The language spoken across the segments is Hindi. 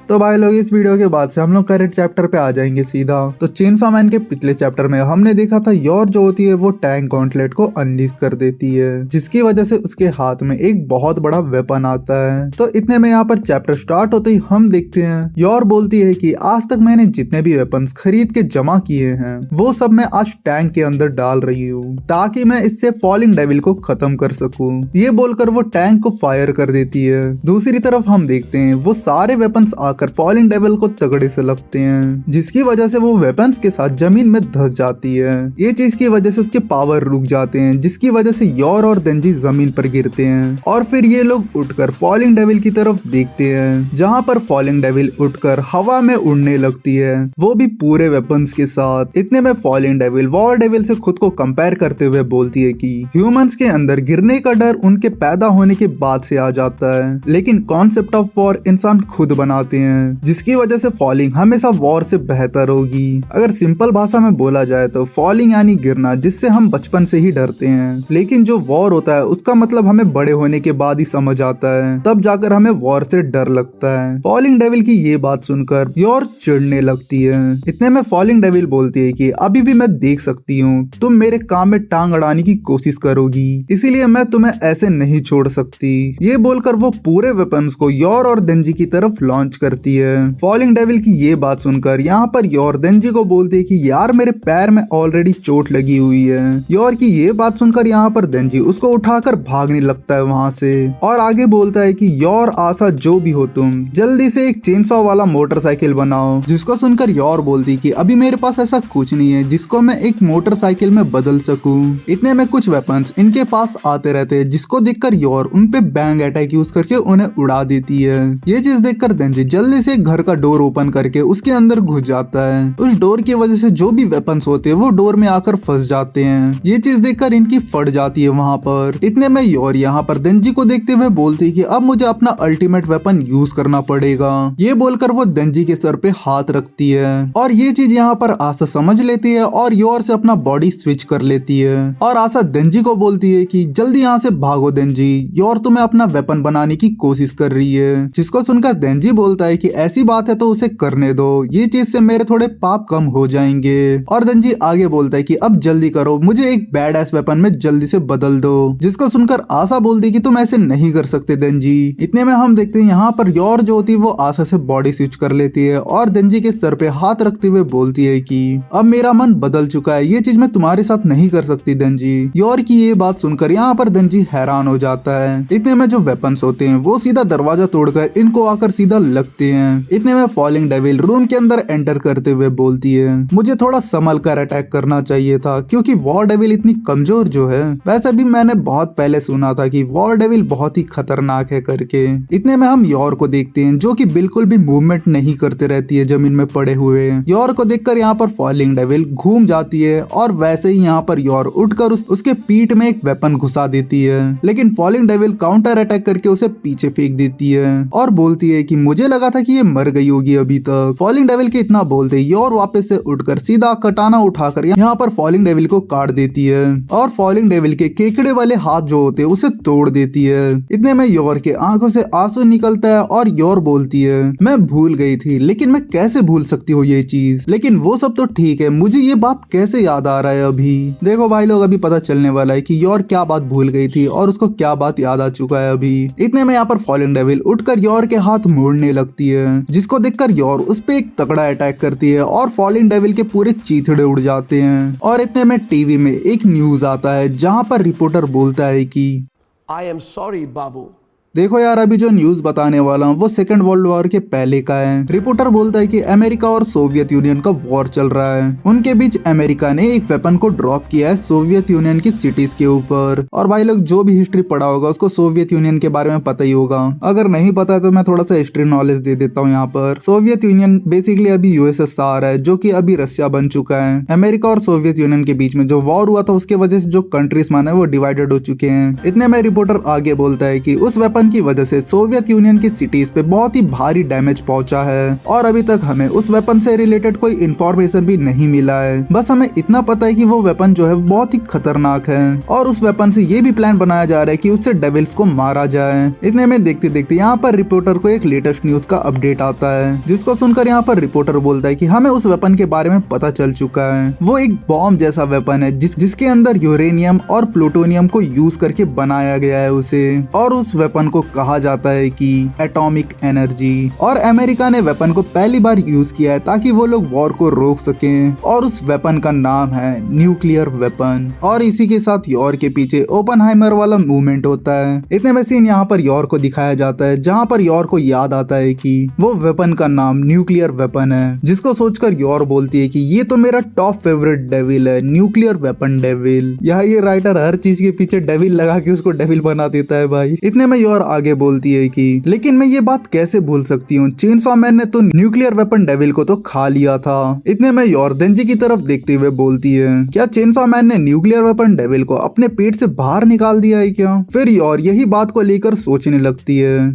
तो भाई लोग इस वीडियो के बाद से हम लोग करेक्ट चैप्टर पे आ जाएंगे सीधा। तो चेनसॉ मैन के पिछले चैप्टर में हमने देखा था योर जो होती है वो टैंक गॉन्टलेट को अनलीश कर देती है, जिसकी वजह से उसके हाथ में एक बहुत बड़ा वेपन आता है। तो इतने में यहाँ पर चैप्टर स्टार्ट होते ही हम देखते हैं योर बोलती है कि आज तक मैंने जितने भी वेपन्स खरीद के जमा किए हैं वो सब मैं आज टैंक के अंदर डाल रही हूँ ताकि मैं इससे फॉलिंग डेविल को खत्म कर सकूं। ये बोलकर वो टैंक को फायर कर देती है। दूसरी तरफ हम देखते हैं वो सारे वेपन्स आकर फॉलिंग डेविल को तगड़े से लगते हैं, जिसकी वजह से वो वेपन्स के साथ जमीन में धंस जाती है। ये चीज की वजह से उसके पावर रुक जाते हैं, जिसकी वजह से योर और देंजी जमीन पर गिरते हैं। और फिर ये लोग उठकर फॉलिंग डेविल की तरफ देखते हैं, जहाँ पर फॉलिंग डेविल उठकर हवा में उड़ने लगती है, वो भी पूरे वेपन्स के साथ। इतने में फॉलिंग डेविल वॉर डेविल से खुद को कंपेयर करते हुए बोलती है कि ह्यूमंस के अंदर गिरने का डर उनके पैदा होने के बाद से आ जाता है, लेकिन कॉन्सेप्ट ऑफ वॉर इंसान खुद बनाते हैं, जिसकी वजह से फॉलिंग हमेशा वॉर से बेहतर होगी। अगर सिंपल भाषा में बोला जाए तो फॉलिंग यानी गिरना, जिससे हम बचपन से ही डरते हैं, लेकिन जो वॉर होता है उसका मतलब हमें बड़े होने के बाद ही समझ आता है, तब जाकर हमें वॉर से डर लगता है। फॉलिंग डेविल की ये बात सुनकर योर चिढ़ने लगती है। इतने में फॉलिंग डेविल बोलती है कि अभी भी मैं देख सकती हूँ तुम मेरे काम में टांग अड़ाने की कोशिश करोगी, इसीलिए मैं तुम्हें ऐसे नहीं छोड़ सकती। ये बोलकर वो पूरे वेपन्स को योर और देंजी की तरफ लॉन्च करती है। फॉलिंग डेविल की ये बात सुनकर यहाँ पर योर देंजी को बोलती है कि यार मेरे पैर में ऑलरेडी चोट लगी हुई है। योर की ये बात सुनकर यहाँ पर देंजी उसको उठाकर भागने लगता है वहाँ से, और आगे बोलता है कि योर आशा जो भी हो तुम जल्दी से एक चेनसॉ वाला मोटरसाइकिल बनाओ। जिसको सुनकर योर बोलती कि अभी मेरे पास ऐसा कुछ नहीं है जिसको मैं एक मोटरसाइकिल में बदल सकूं। इतने में कुछ वेपन्स इनके पास आते रहते हैं, जिसको देखकर योर उन पे बैंग अटैक यूज करके उन्हें उड़ा देती है। ये चीज देखकर देंजी जल्दी से घर का डोर ओपन करके उसके अंदर घुस जाता है। उस डोर की वजह से जो भी वेपन्स होते हैं वो डोर में आकर फंस जाते हैं। ये चीज देखकर इनकी फट जाती है वहाँ पर। इतने में योर यहाँ पर देंजी को देखते हुए बोलती है कि अब मुझे अपना अल्टीमेट वेपन यूज करना पड़ेगा। ये बोलकर वो देंजी के सर पे हाथ रखती है, और ये चीज यहाँ पर आशा समझ लेती है और योर से अपना बॉडी स्विच कर लेती है। और आशा देंजी को बोलती है कि जल्दी यहाँ से भागो देंजी, योर तुम्हें अपना वेपन बनाने की कोशिश कर रही है। जिसको सुनकर देंजी बोलता है कि ऐसी बात है तो उसे करने दो, ये चीज से मेरे थोड़े पाप कम हो जाएंगे। और देंजी आगे बोलता है कि अब जल्दी करो, मुझे एक बैड एस वेपन में जल्दी से बदल दो। जिसको सुनकर आशा बोलती है कि तुम ऐसे नहीं कर सकते देंजी। इतने में हम देखते हैं यहाँ पर योर जो होती है वो आशा से बॉडी स्विच कर लेती है और देंजी के सर पे हाथ रखते हुए बोलती है कि अब मेरा मन बदल चुका है, ये चीज मैं तुम्हारे साथ नहीं कर सकती देंजी। योर की ये बात सुनकर यहाँ पर देंजी हैरान हो जाता है। इतने में जो वेपन्स होते हैं वो सीधा दरवाजा तोड़कर इनको आकर सीधा लगते हैं। इतने में फॉलिंग डेविल रूम के अंदर एंटर करते हुए बोलती है मुझे थोड़ा संभल कर अटैक करना चाहिए था, क्योंकि वॉर डेविल इतनी कमजोर जो है। वैसे भी मैंने बहुत पहले सुना था कि वॉर डेविल बहुत ही खतरनाक है करके। इतने में हम योर को देखते हैं जो कि बिल्कुल भी मूवमेंट नहीं करते रहती है जमीन में पड़े हुए। योर को देखकर यहाँ पर फॉलिंग डेविल घूम जाती है और वैसे ही यहाँ पर योर उठकर उसके पीठ में एक वेपन घुसा देती है, लेकिन फॉलिंग डेविल काउंटर अटैक करके उसे पीछे फेंक देती है और बोलती है कि मुझे लगा था कि ये मर गई होगी अभी तक। फॉलिंग डेविल के इतना बोलते योर वापस से उठकर सीधा कटाना उठाकर यहाँ पर फॉलिंग डेविल को काट देती है और फॉलिंग डेविल के केकड़े वाले हाथ जो होते हैं उसे तोड़ देती है। इतने में योर के आंखों से आंसू निकलता है और योर बोलती है मैं भूल गई थी, लेकिन मैं कैसे भूल सकती हूँ ये चीज, लेकिन वो सब तो ठीक है, मुझे ये बात कैसे याद आ रहा है अभी। देखो भाई लोग अभी पता चलने वाला है कि योर क्या बात भूल गई थी और उसको क्या बात याद आ चुका है अभी। इतने में यहाँ पर फॉलिंग डेविल उठकर योर के हाथ मोड़ने लगती है, जिसको देखकर योर उस पे एक तगड़ा अटैक करती है और फॉलिंग डेविल के पूरे चीथड़े उड़ जाते हैं। और इतने में टीवी में एक न्यूज आता है जहाँ पर रिपोर्टर बोलता है कि आई एम सॉरी बाबू। देखो यार अभी जो न्यूज बताने वाला हूँ वो सेकंड वर्ल्ड वॉर के पहले का है। रिपोर्टर बोलता है कि अमेरिका और सोवियत यूनियन का वॉर चल रहा है। उनके बीच अमेरिका ने एक वेपन को ड्रॉप किया है सोवियत यूनियन की सिटीज के ऊपर। और भाई लोग जो भी हिस्ट्री पढ़ा होगा उसको सोवियत यूनियन के बारे में पता ही होगा। अगर नहीं पता है तो मैं थोड़ा सा हिस्ट्री नॉलेज दे देता हूँ यहाँ पर। सोवियत यूनियन बेसिकली अभी यूएसएसआर है, जो की अभी रशिया बन चुका है। अमेरिका और सोवियत यूनियन के बीच में जो वॉर हुआ था उसके वजह से जो कंट्रीज माने वो डिवाइडेड हो चुके हैं। इतने में रिपोर्टर आगे बोलता है कि उस वेपन वेपन की वजह से सोवियत यूनियन की सिटीज पे बहुत ही भारी डैमेज पहुंचा है और अभी तक हमें उस वेपन से रिलेटेड कोई इंफॉर्मेशन भी नहीं मिला है। बस हमें इतना पता है कि वो वेपन जो है बहुत ही खतरनाक है और उस वेपन से ये भी प्लान बनाया जा रहा है कि उससे डेविल्स को मारा जाए। इतने में देखते देखते यहाँ पर रिपोर्टर को एक लेटेस्ट न्यूज का अपडेट आता है, जिसको सुनकर यहाँ पर रिपोर्टर बोलता है कि हमें उस वेपन के बारे में पता चल चुका है। वो एक बॉम्ब जैसा वेपन है जिसके अंदर यूरेनियम और प्लूटोनियम को यूज करके बनाया गया है उसे, और उस वेपन को कहा जाता है कि एटॉमिक एनर्जी। और अमेरिका ने वेपन को पहली बार यूज किया है ताकि वो लोग वॉर को रोक सकें, और उस वेपन का नाम है न्यूक्लियर वेपन। और इसी के साथ यॉर के पीछे ओपनहाइमर वाला मूवमेंट होता है। इतने में सीन यहाँ पर यॉर को दिखाया जाता है, जहाँ पर यॉर को याद आता है कि वो वेपन का नाम न्यूक्लियर वेपन है, जिसको सोचकर यॉर बोलती है कि ये तो मेरा टॉप फेवरेट डेविल है, न्यूक्लियर वेपन डेविल। यार ये राइटर हर चीज के पीछे डेविल लगा के उसको डेविल बना देता है भाई। इतने में यॉर आगे बोलती है कि लेकिन मैं ये बात कैसे भूल सकती हूँ, चेनसॉ मैन ने तो न्यूक्लियर वेपन डेविल को तो खा लिया था। इतने में यॉर देंजी की तरफ देखते हुए बोलती है, क्या चेनसॉ मैन ने न्यूक्लियर वेपन डेविल को अपने पेट से बाहर निकाल दिया है क्या? फिर यॉर यही बात को लेकर सोचने लगती है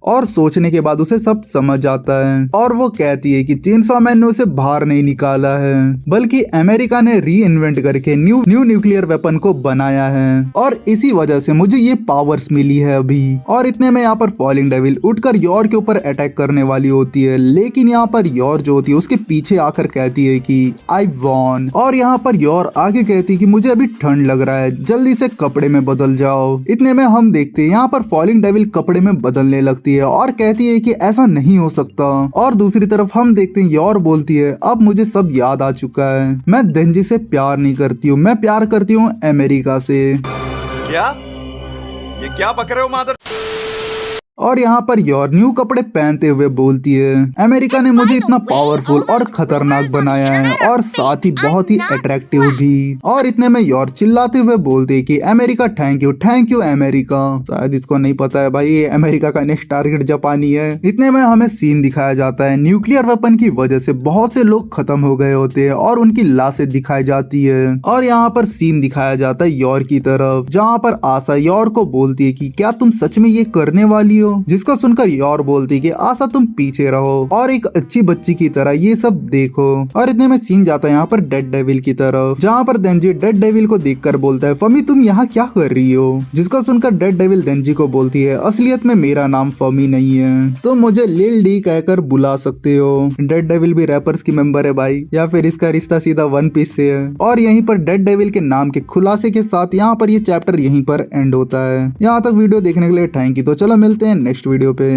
और सोचने के बाद उसे सब समझ आता है और वो कहती है कि चेनसॉ मैन ने उसे बाहर नहीं निकाला है, बल्कि अमेरिका ने री इन्वेंट करके न्यू न्यूक्लियर वेपन को बनाया है, और इसी वजह से मुझे ये पावर्स मिली है अभी। और इतने में यहाँ पर फॉलिंग डेविल उठकर यॉर के ऊपर अटैक करने वाली होती है, लेकिन यहाँ पर यॉर जो होती है उसके पीछे आकर कहती है कि आई वॉन। और यहाँ पर यॉर आगे कहती है कि मुझे अभी ठंड लग रहा है, जल्दी से कपड़े में बदल जाओ। इतने में हम देखते हैं यहाँ पर फॉलिंग डेविल कपड़े में बदलने लगती है और कहती है कि ऐसा नहीं हो सकता। और दूसरी तरफ हम देखते हैं यॉर बोलती है, अब मुझे सब याद आ चुका है, मैं देंजी से प्यार नहीं करती हूँ, मैं प्यार करती हूँ अमेरिका से। क्या? ये क्या बक रहे हो मादर? और यहाँ पर यॉर न्यू कपड़े पहनते हुए बोलती है, अमेरिका ने मुझे इतना पावरफुल और खतरनाक बनाया है और साथ ही बहुत ही अट्रैक्टिव भी। और इतने में यॉर चिल्लाते हुए बोलती है कि अमेरिका थैंक यू अमेरिका। शायद इसको नहीं पता है भाई, ये अमेरिका का नेक्स्ट टारगेट जापानी है। इतने में हमें सीन दिखाया जाता है, न्यूक्लियर वेपन की वजह से बहुत से लोग खत्म हो गए होते हैं और उनकी लाशें दिखाई जाती है। और यहाँ पर सीन दिखाया जाता है यॉर की तरफ, जहाँ पर आशा यॉर को बोलती है कि क्या तुम सच में ये करने वाली हो? जिसको सुनकर यॉर बोलती कि आशा तुम पीछे रहो और एक अच्छी बच्ची की तरह ये सब देखो। और इतने में सीन जाता है यहाँ पर डेड डेविल की तरफ, जहाँ पर देंजी डेड डेविल को देखकर बोलता है, फमी तुम यहाँ क्या कर रही हो? जिसको सुनकर डेड डेविल देंजी को बोलती है, असलियत में मेरा नाम फमी नहीं है, तुम मुझे लिल डी कहकर बुला सकते हो। डेड डेविल भी रैपर्स की मेंबर है भाई, या फिर इसका रिश्ता सीधा वन पीस से है। और यहीं पर डेड डेविल के नाम के खुलासे के साथ यहाँ पर ये चैप्टर यहीं पर एंड होता है। यहाँ तक वीडियो देखने के लिए थैंक यू। तो चलो मिलते हैं नेक्स्ट वीडियो पे।